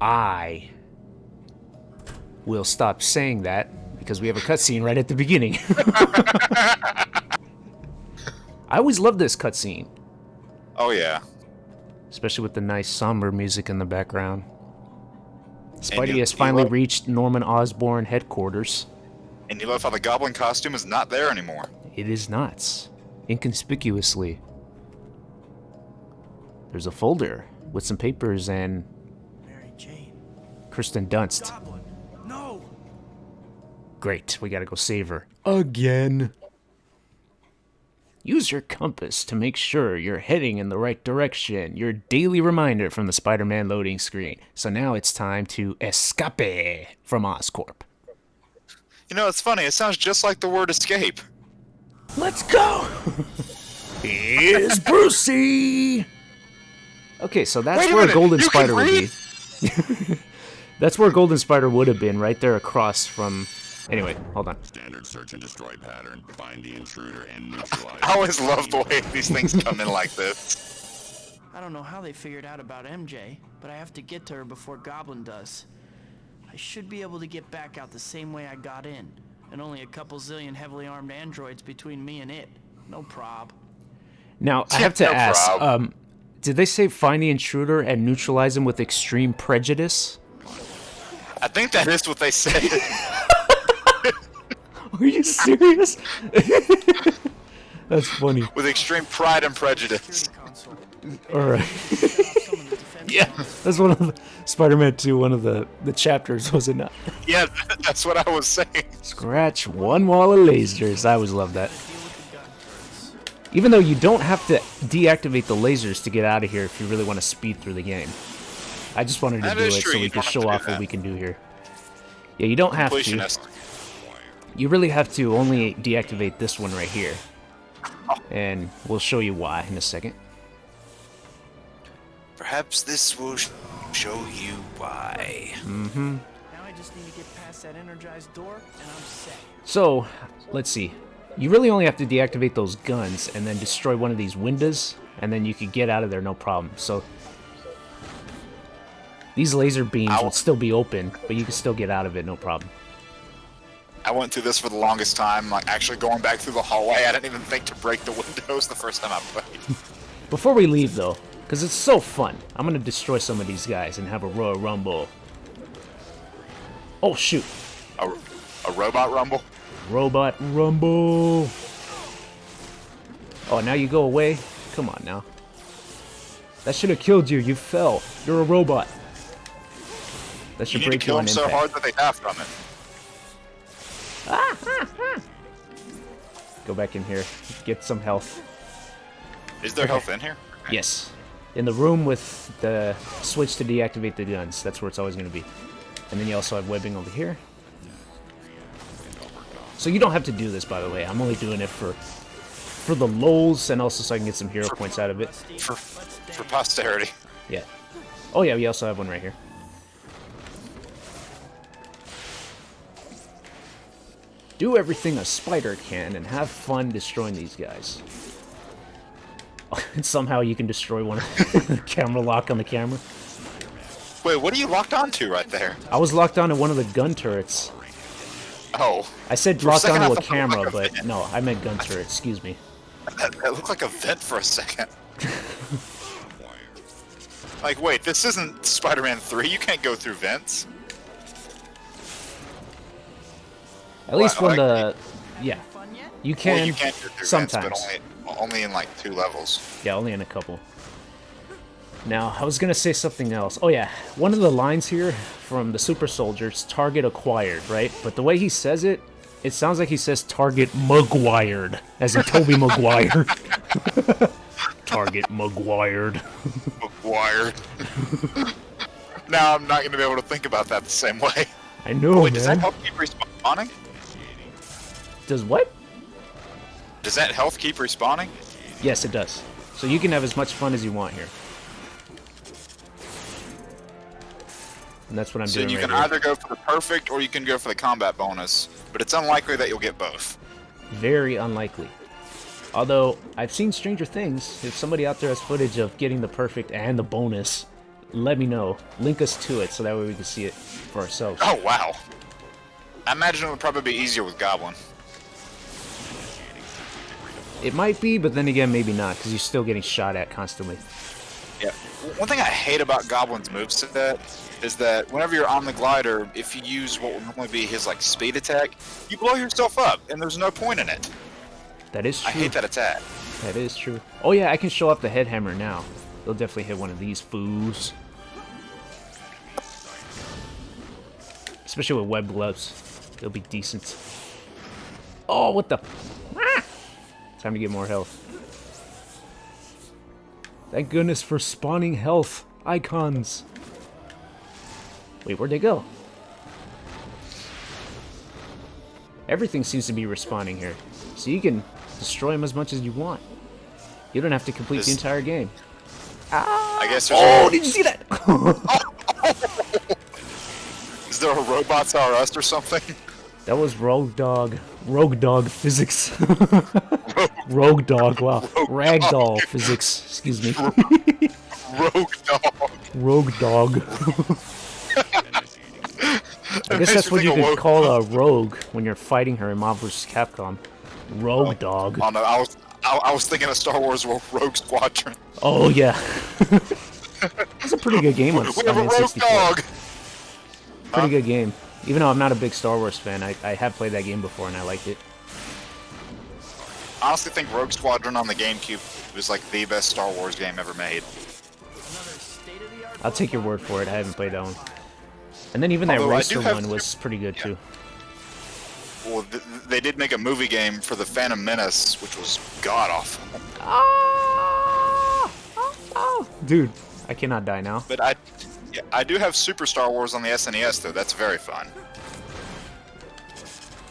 I will stop saying that because we have a cutscene right at the beginning. I always love this cutscene. Oh, yeah. Especially with the nice somber music in the background. Spidey has finally reached Norman Osborn headquarters. And you love how the goblin costume is not there anymore. It is not. Inconspicuously. There's a folder with some papers and Mary Jane. Kirsten Dunst. Goblin. No. Great, we gotta go save her. Again. Use your compass to make sure you're heading in the right direction. Your daily reminder from the Spider-Man loading screen. So now it's time to escape from OsCorp. You know, it's funny. It sounds just like the word escape. Let's go! Here's Brucey! Okay, so that's where Golden Spider would be. That's where Golden Spider would have been, right there across from... Anyway, hold on. Standard search and destroy pattern. Find the intruder and neutralize. I always love the way these things come in like this. I don't know how they figured out about MJ, but I have to get to her before Goblin does. I should be able to get back out the same way I got in, and only a couple zillion heavily armed androids between me and it. No prob. Now, I have to ask, did they say find the intruder and neutralize him with extreme prejudice? I think that is what they said. Are you serious? That's funny. With extreme pride and prejudice. Alright. Yeah, that's one of the Spider-Man 2, one of the chapters, was it not? Yeah, that's what I was saying. Scratch one wall of lasers. I always love that. Even though you don't have to deactivate the lasers to get out of here if you really want to speed through the game. I just wanted to do it so we can show off what we can do here. Yeah, you don't have to. You really have to only deactivate this one right here. And we'll show you why in a second. Perhaps this will show you why. Mm-hmm. Now I just need to get past that energized door, and I'm set. So, let's see. You really only have to deactivate those guns and then destroy one of these windows, and then you could get out of there no problem. So, these laser beams would still be open, but you can still get out of it no problem. I went through this for the longest time, like actually going back through the hallway. I didn't even think to break the windows the first time I played. Before we leave, though, because it's so fun, I'm going to destroy some of these guys and have a Royal Rumble. Oh, shoot. A robot rumble? Robot Rumble. Oh, now you go away? Come on, now. That should have killed you. You fell. You're a robot. That should break you on impact. You need to kill them so hard that they die from it. Go back in here. Get some health. Is there health in here? Yes. In the room with the switch to deactivate the guns. That's where it's always going to be. And then you also have webbing over here. So you don't have to do this, by the way. I'm only doing it for the lols and also so I can get some hero points out of it. For posterity. Yeah. Oh yeah, we also have one right here. Do everything a spider can and have fun destroying these guys. And somehow you can destroy one of the camera lock on the camera. Wait, what are you locked onto right there? I was locked onto one of the gun turrets. Oh. I said locked onto a camera, but no, I meant gun turret, excuse me. That looked like a vent for a second. Like, wait, this isn't Spider-Man 3. You can't go through vents. At least when the... Yeah. You can, well, you can't go through sometimes. Vents, but only in, like, 2 levels. Yeah, only in a couple. Now, I was going to say something else. Oh, yeah. One of the lines here from the Super Soldiers, target acquired, right? But the way he says it, it sounds like he says target Maguired, as in Tobey Maguire. Target Maguired. Maguired. Now I'm not going to be able to think about that the same way. I know, wait, does that help keep respawning? Does what? Does that health keep respawning? Yes, it does. So you can have as much fun as you want here. And that's what I'm doing right here. So you can either go for the perfect or you can go for the combat bonus, but it's unlikely that you'll get both. Very unlikely. Although, I've seen stranger things. If somebody out there has footage of getting the perfect and the bonus, let me know. Link us to it so that way we can see it for ourselves. Oh, wow. I imagine it would probably be easier with Goblin. It might be, but then again, maybe not, because you're still getting shot at constantly. Yeah. One thing I hate about Goblin's moveset is that whenever you're on the glider, if you use what would normally be his like speed attack, you blow yourself up, and there's no point in it. That is true. I hate that attack. That is true. Oh yeah, I can show off the head hammer now. They'll definitely hit one of these fools. Especially with web gloves. They'll be decent. Oh, what the... Ah! Time to get more health. Thank goodness for spawning health icons. Wait, where'd they go? Everything seems to be respawning here. So you can destroy them as much as you want. You don't have to complete the entire game. Ah! I guess there's Oh, did you see that? Is there a Robots R Us or something? That was Rogue Dog. Rogue Dog physics. Rogue Dog, wow. Ragdoll physics, excuse me. Rogue Dog. Rogue Dog. I guess that's what you could call a rogue when you're fighting her in Marvel vs. Capcom. Rogue Dog. Oh no, I was thinking of Star Wars Rogue Squadron. Oh yeah. It's a pretty good game on We have a Rogue N64. Dog! Pretty good game. Even though I'm not a big Star Wars fan, I have played that game before and I liked it. I honestly think Rogue Squadron on the GameCube was like the best Star Wars game ever made. I'll take your word for it. I haven't played that one. And then even Although that I racer do have one was pretty good too. Well, they did make a movie game for the Phantom Menace, which was god-awful. Dude, I cannot die now. But I do have Super Star Wars on the SNES, though. That's very fun.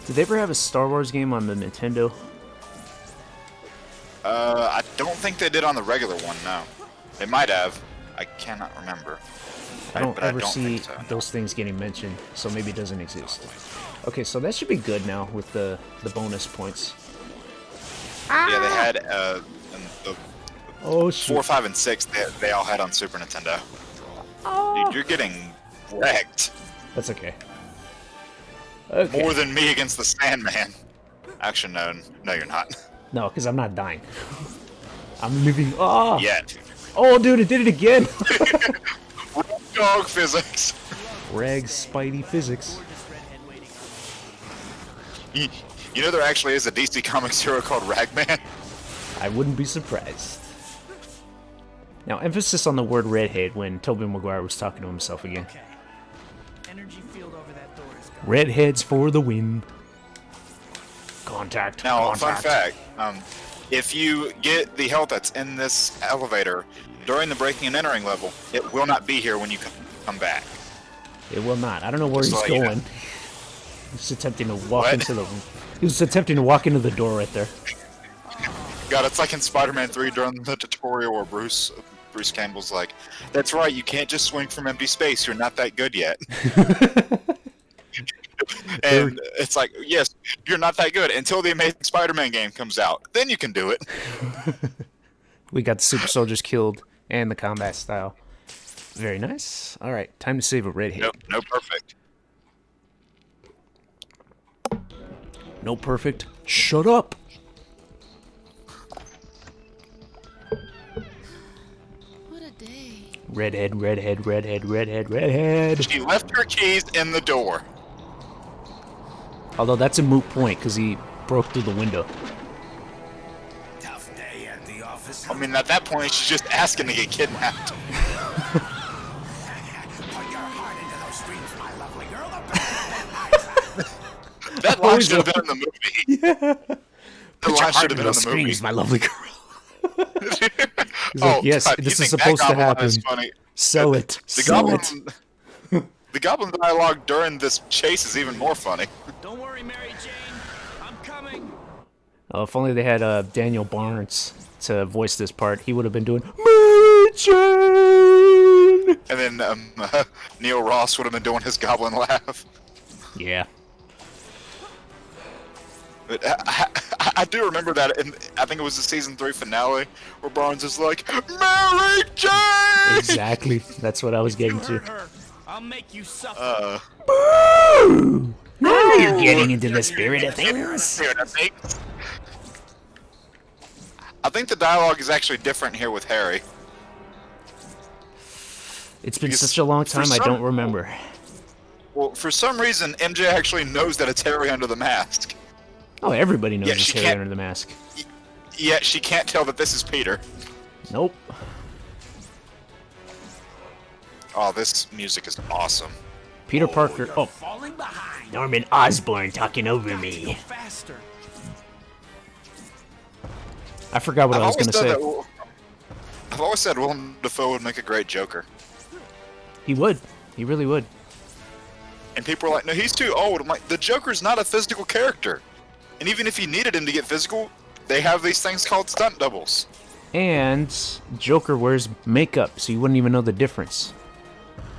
Did they ever have a Star Wars game on the Nintendo? I don't think they did on the regular one, no. They might have. I cannot remember. I don't ever see think so, no. those things getting mentioned, so maybe it doesn't exist. Okay, so that should be good now with the bonus points. Yeah, they had the Oh shit. 4, 5, and 6. They all had on Super Nintendo. Dude, you're getting wrecked. That's okay. Okay. More than me against the Sandman. Actually, no, you're not. No, because I'm not dying. I'm living. Ah! Yet. Oh, dude, it did it again! Dog physics. Rag Spidey physics. You know there actually is a DC Comics hero called Ragman? I wouldn't be surprised. Now, emphasis on the word redhead when Tobey Maguire was talking to himself again. Okay. Energy field over that door is gone. Redheads for the win. Contact. Now, Contact. fun fact, if you get the health that's in this elevator during the breaking and entering level, it will not be here when you come back. It will not. I don't know where Just he's to let you know. going. He's attempting to walk What? into the... He was attempting to walk into the door right there. God, it's like in Spider-Man 3 during the tutorial where Bruce Campbell's like, "That's right, you can't just swing from empty space, you're not that good yet." And it's like, yes, you're not that good until the Amazing Spider-Man game comes out. Then you can do it. We got the super soldiers killed and the combat style. Very nice. All right, time to save a redhead. No perfect. No perfect. Shut up. What a day. Redhead, redhead, redhead, redhead, redhead. She left her keys in the door. Although that's a moot point because he broke through the window. Tough day at the office. I mean, at that point, she's just asking to get kidnapped. Put your heart into those streams, my lovely girl. That line should have been in the movie. Yeah. The line should have been in the movie. Screams, my lovely girl. He's Oh, like, yes, God, this you is think that supposed to Goblin line happen. is funny. Sell it. The Sell Goblin, it. the Goblin dialogue during this chase is even more funny. Don't worry, Mary Jane. I'm coming. Oh, if only they had Daniel Barnes to voice this part, he would have been doing Mary Jane. And then Neil Ross would have been doing his Goblin laugh. Yeah. But I do remember that, and I think it was the season 3 finale where Barnes is like, Mary Jane! Exactly. That's what I was getting to. Her. I'll make you suffer. Boo! Now you're getting into the spirit of things. I think the dialogue is actually different here with Harry. It's been Because such a long for time, I some- don't remember. Well, for some reason, MJ actually knows that it's Harry under the mask. Oh, everybody knows Yeah, it's she Harry can't- under the mask. Yet she can't tell that this is Peter. Nope. Oh, this music is awesome. Peter Parker. Oh, Falling behind. Norman Osborn talking over me. Faster. I forgot what I was going to say. I've always said Willem Dafoe would make a great Joker. He would. He really would. And people are like, no, he's too old. I'm like, the Joker's not a physical character. And even if you needed him to get physical, they have these things called stunt doubles. And Joker wears makeup, so you wouldn't even know the difference.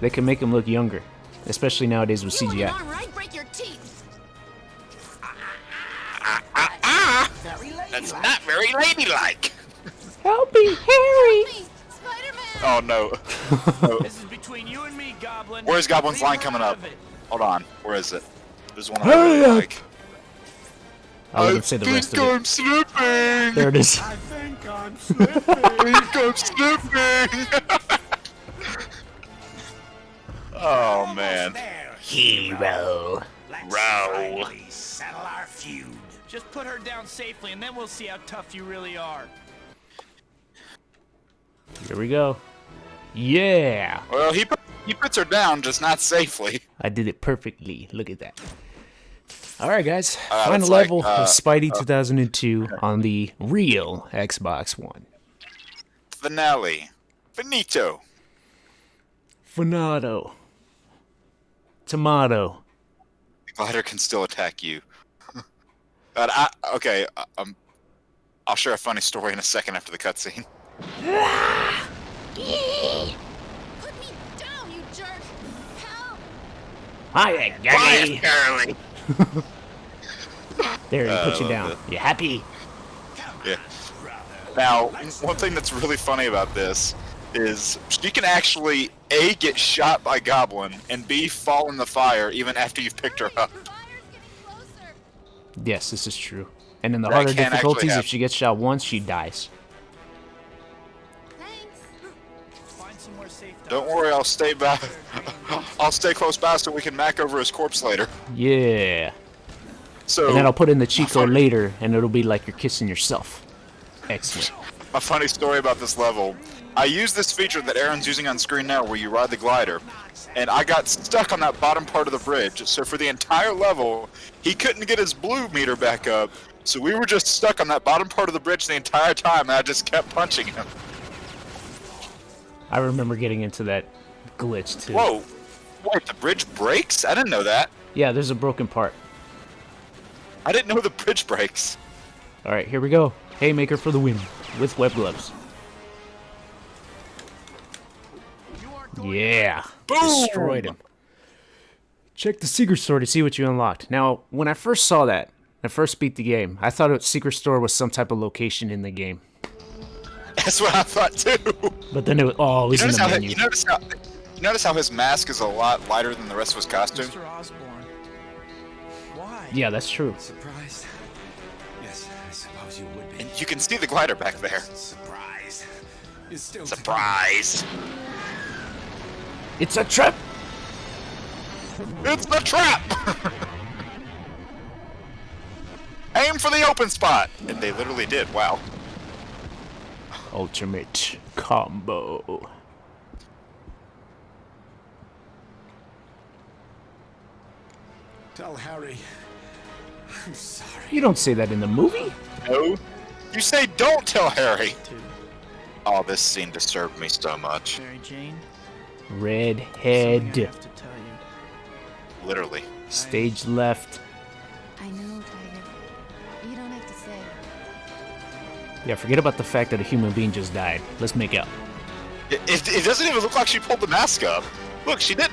They can make him look younger, especially nowadays with You want an CGI. arm, right? Break your teeth. Very That's ladylike. not very ladylike. Help me, Harry! Me, Spider-Man. Oh, no. No. This is between you and me, Goblin. Where's Goblin's Leave line her coming out up? of it. Hold on. Where is it? There's one I Hurry really up. like. I'll let him say the rest of it. I'm slipping. There it is. I think I'm slipping. I think I'm slipping. Oh, man. There, Hero. let's Row. finally settle our feud. Just put her down safely, and then we'll see how tough you really are. Here we go. Yeah! Well, he puts her down, just not safely. I did it perfectly. Look at that. Alright, guys. that's Final like, level of Spidey 2002 on the real Xbox One. Finale. Finito. Finado. Tomato. The glider can still attack you. But okay, I'll share a funny story in a second after the cutscene. Put me down, you jerk. Help. Hiya, guy. Charlie. There, he put you down. You happy? Yeah. Now, one thing that's really funny about this is she can actually A, get shot by Goblin, and B, fall in the fire even after you've picked her up. The fire's getting closer. Yes, this is true. And in the That harder can actually difficulties, if happen. she gets shot once, she dies. Thanks. Find somewhere safe. Don't worry, I'll stay back. I'll stay close by so we can mac over his corpse later. Yeah. So, And then I'll put in the Chico later, and it'll be like you're kissing yourself. Excellent. a funny story about this level. I use this feature that Aaron's using on screen now where you ride the glider, and I got stuck on that bottom part of the bridge, so for the entire level, he couldn't get his blue meter back up, so we were just stuck on that bottom part of the bridge the entire time, and I just kept punching him. I remember getting into that glitch, too. Whoa! Wait, the bridge breaks? I didn't know that. Yeah, there's a broken part. I didn't know the bridge breaks. Alright, here we go. Haymaker for the win. With web gloves. Yeah. Boom! Destroyed him. Check the secret store to see what you unlocked. Now, when I first saw that, I first beat the game, I thought a secret store was some type of location in the game. That's what I thought too. But then it was, oh, it was in the menu. You notice how his mask is a lot lighter than the rest of his costume? Mr. Osborn. Why? Yeah, that's true. Surprised? Yes, I suppose you would be. And you can see the glider back there. Surprise. It's still Surprise! It's a trap! It's the trap! Aim for the open spot! And they literally did, wow. Ultimate combo. Tell Harry. I'm sorry. You don't say that in the movie. No. You say don't tell Harry! Oh, this scene disturbed me so much. Mary Jane. Redhead. Something I have to tell you. Literally. Stage left. I know, Tiger. You don't have to say. Yeah, forget about the fact that a human being just died. Let's make out. It doesn't even look like she pulled the mask up. Look, she didn't.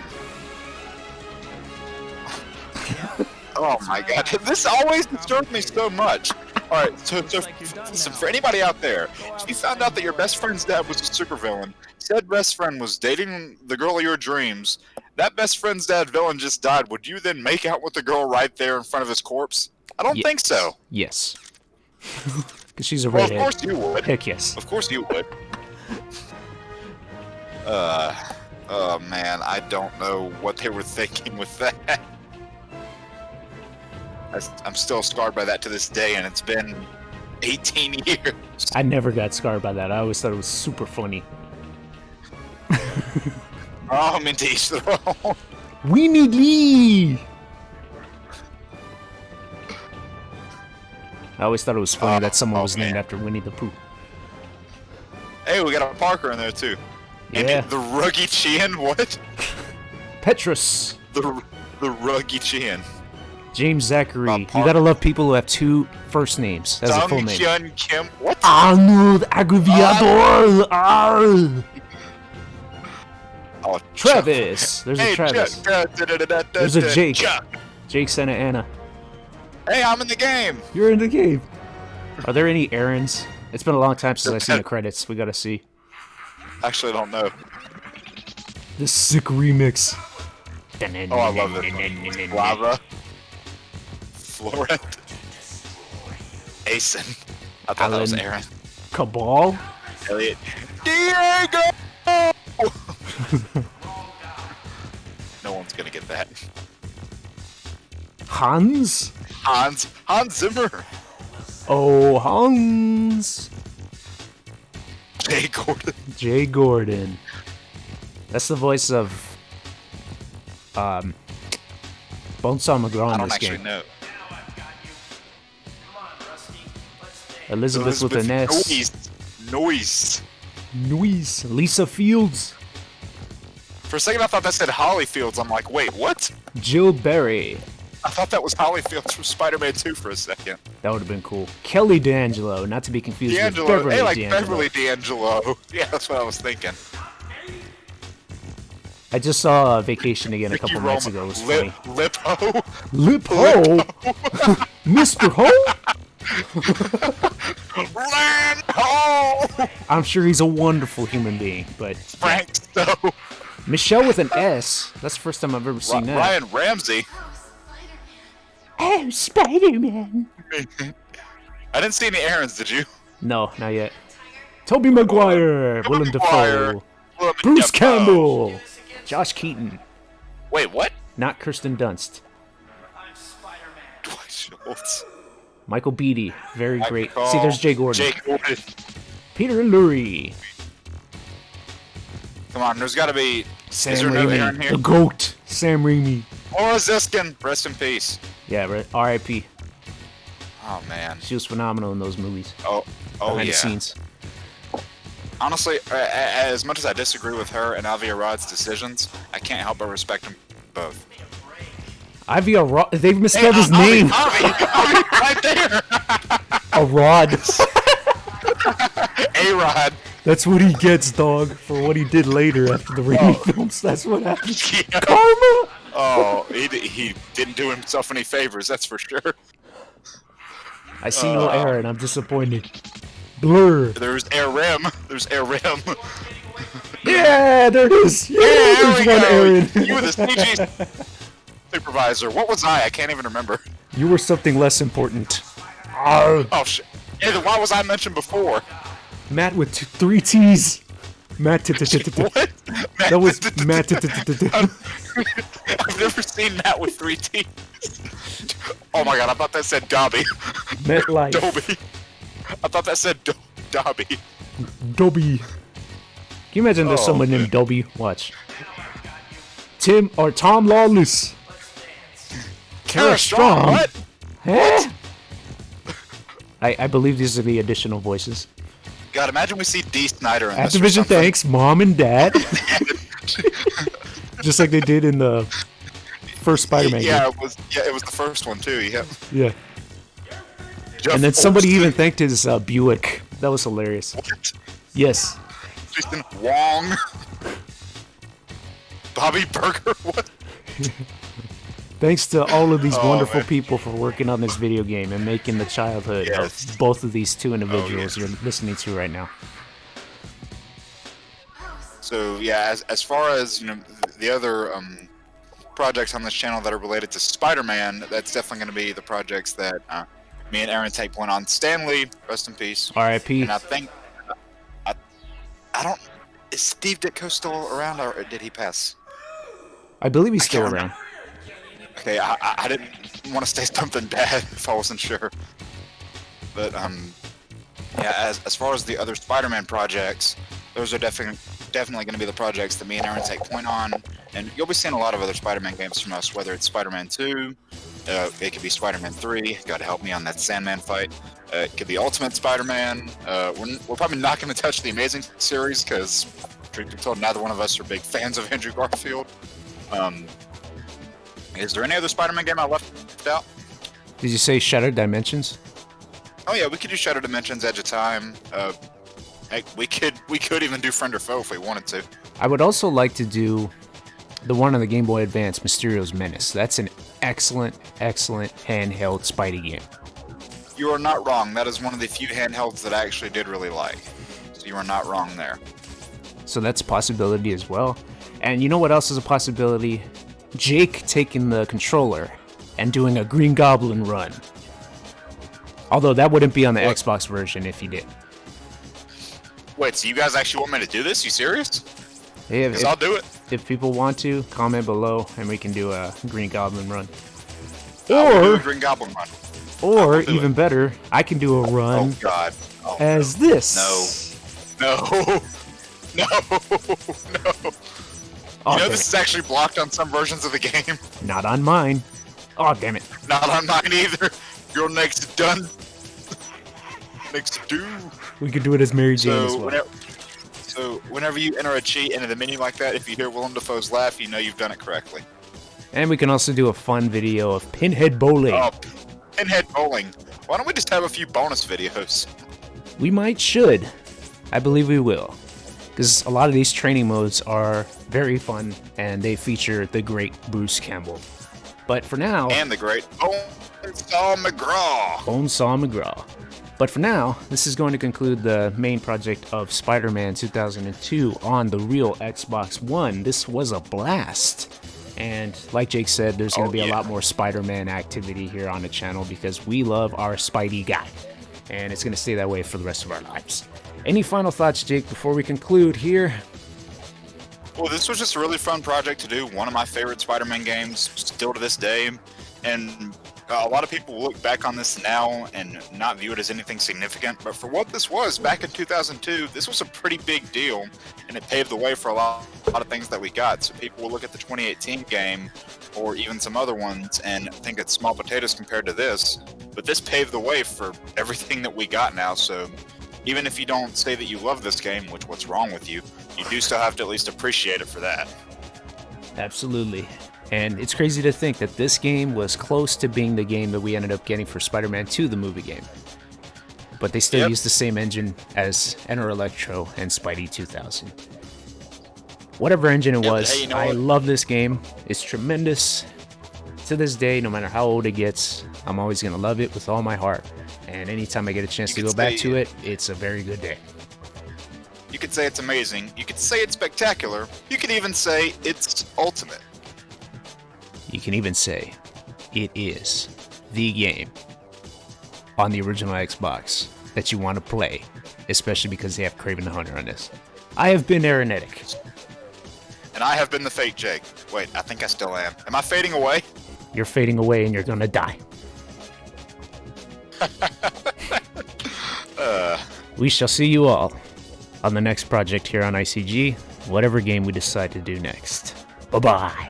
Oh my god, this always disturbs me so much. Alright, so for anybody out there, if you found out that your best friend's dad was a supervillain, said best friend was dating the girl of your dreams, that best friend's dad villain just died, would you then make out with the girl right there in front of his corpse? I don't think so. Yes. Because she's a Well, redhead. of course you would. Heck yes. Of course you would. Oh man, I don't know what they were thinking with that. I'm still scarred by that to this day, and it's been 18 years. I never got scarred by that. I always thought it was super funny. Oh, Minty, Winnie Lee! I always thought it was funny that someone was named after Winnie the Pooh. Hey, we got a Parker in there too. Yeah. And the Ruggy Chin, what? Petrus! The Ruggy Chin. James Zachary. You gotta love people who have two first names. That's a full name. Hyun Kim, what? Arnold Aggraviador! Oh, Travis! There's a Travis. There's a Jake. Jake Santa Ana. Hey, I'm in the game! You're in the game. Are there any errands? It's been a long time since I've seen the credits. We gotta see. Actually, I don't know. The sick remix. Oh, I love it. Lava. Florent. Asen. I thought that was Alan. Aaron. Cabal? Elliot. Diego! No one's gonna get that. Hans? Hans Zimmer. Oh, Hans. Jay Gordon. Jay Gordon. That's the voice of Bonesaw McGraw I in don't this actually game. know. Elizabeth with an S. Noise. Lisa Fields. For a second, I thought that said Holly Fields. I'm like, wait, what? Jill Berry. I thought that was Holly Fields from Spider-Man 2 for a second. That would have been cool. Kelly D'Angelo, not to be confused with D'Angelo. Beverly Hey, like D'Angelo. Beverly D'Angelo. Yeah, that's what I was thinking. I just saw Vacation again a couple nights ago. It was funny. Lip-Ho. Lip-Ho? Mr. Ho? Land Ho! I'm sure he's a wonderful human being, but... Frank Stowe. Michelle with an S. That's the first time I've ever seen that. Ryan Ramsey. Oh, Spider-Man. I didn't see any errands, did you? No, not yet. Tobey Maguire. Willem Dafoe. Bruce Campbell. Josh Keaton. Wait, what? Not Kirsten Dunst. Dwight Schultz. Michael Beatty. Very great. Call See, there's Jay Gordon. Jake Gordon. Peter Lurie. Come on, there's got to be. Sam is there no Aaron Raimi. here? The GOAT. Sam Raimi. Laura Ziskin, rest in peace. Yeah, R.I.P. Oh man. She was phenomenal in those movies. Oh Behind yeah. the scenes. Honestly, as much as I disagree with her and Avi Arad's decisions, I can't help but respect them both. Ivy Arad. They've misspelled his name. Avi, right there. Arad. A-Rod. That's what he gets, dog, for what he did later after the Raimi films. That's what happened. Yeah. Karma. Oh, he didn't do himself any favors, that's for sure. I see no Aaron. I'm disappointed. Blur. There's Aaron. There's Aaron. Yeah, there it is. Yeah, There there's we one go. Aaron. You were the CG supervisor. What was I? I can't even remember. You were something less important. Arr. Oh shit. Hey, then why was I mentioned before? Matt with 3 T's. Matt. What? That was Matt. I've never seen Matt with 3 T's. Oh my god, I thought that said Dobby. Matt Life. Dobby. I thought that said Dobby. Dobby. Can you imagine there's someone named Dobby? Watch. Tom Lawless. Kara Strong. What? Huh? I believe these are the additional voices. God, imagine we see D. Snyder in this or Activision something. thanks, Mom and Dad. Just like they did in the first Spider-Man Yeah, game. it was the first one too. Yeah. Yeah. Jeff And then somebody Olsen. even thanked his Buick. That was hilarious. What? Yes. Jason Wong. Bobby Burger. What? Thanks to all of these Oh, wonderful man. people for working on this video game and making the childhood Yes. of both of these two individuals yeah. you're listening to right now. So yeah, as far as the other projects on this channel that are related to Spider-Man, that's definitely going to be the projects that me and Aaron take point on. Stanley, rest in peace. R.I.P. And I think I don't. Is Steve Ditko still around, or did he pass? I believe he's still can't around. Okay, I didn't want to say something bad if I wasn't sure. But yeah, as far as the other Spider-Man projects, those are definitely going to be the projects that me and Aaron take point on. And you'll be seeing a lot of other Spider-Man games from us, whether it's Spider-Man 2, it could be Spider-Man 3. Gotta help me on that Sandman fight. It could be Ultimate Spider-Man. We're probably not going to touch the Amazing series because, truth be told, neither one of us are big fans of Andrew Garfield. Is there any other Spider-Man game I left out? Did you say Shattered Dimensions? Oh yeah, we could do Shattered Dimensions, Edge of Time. Heck, we could even do Friend or Foe if we wanted to. I would also like to do the one on the Game Boy Advance, Mysterio's Menace. That's an excellent, excellent handheld Spidey game. You are not wrong. That is one of the few handhelds that I actually did really like. So you are not wrong there. So that's a possibility as well. And you know what else is a possibility? Jake taking the controller and doing a Green Goblin run. Although that wouldn't be on the Xbox version if he did. Wait, so you guys actually want me to do this? You serious? Yeah, Because I'll do it. if people want to, comment below and we can do a Green Goblin run. I'll do a Or, Green Goblin run. or do even better, I can do a Oh run God. Oh, as this. no. No. No. Oh, You know damn this it. is actually blocked on some versions of the game. Not on mine. Oh, damn it. Not on mine either. You're next done. Next do. We could do it as Mary Jane as well. So whenever you enter a cheat into the menu like that, if you hear Willem Dafoe's laugh, you know you've done it correctly. And we can also do a fun video of pinhead bowling. Oh, pinhead bowling. Why don't we just have a few bonus videos? We should. I believe we will. Because a lot of these training modes are very fun and they feature the great Bruce Campbell. But for now, And the great Bonesaw McGraw. Bonesaw McGraw. But for now, this is going to conclude the main project of Spider-Man 2002 on the real Xbox One. This was a blast. And like Jake said, there's going to be a lot more Spider-Man activity here on the channel because we love our Spidey guy. And it's going to stay that way for the rest of our lives. Any final thoughts, Jake, before we conclude here? Well, this was just a really fun project to do. One of my favorite Spider-Man games, still to this day. And a lot of people will look back on this now and not view it as anything significant. But for what this was back in 2002, this was a pretty big deal. And it paved the way for a lot of things that we got. So people will look at the 2018 game or even some other ones and think it's small potatoes compared to this. But this paved the way for everything that we got now. So even if you don't say that you love this game, which what's wrong with you, you do still have to at least appreciate it for that. Absolutely. And it's crazy to think that this game was close to being the game that we ended up getting for Spider-Man 2, the movie game. But they still use the same engine as Enter Electro and Spidey 2000. Whatever engine it was, hey, you know I what? love this game. It's tremendous. To this day, no matter how old it gets, I'm always going to love it with all my heart. And anytime I get a chance You to could go back say- to it, it's a very good day. You could say it's amazing. You could say it's spectacular. You could even say it's ultimate. You can even say it is the game on the original Xbox that you want to play, especially because they have Kraven the Hunter on this. I have been Aaronetic. And I have been the fake Jake. Wait, I think I still am. Am I fading away? You're fading away and you're gonna die. We shall see you all on the next project here on ICG, whatever game we decide to do next. Bye-bye.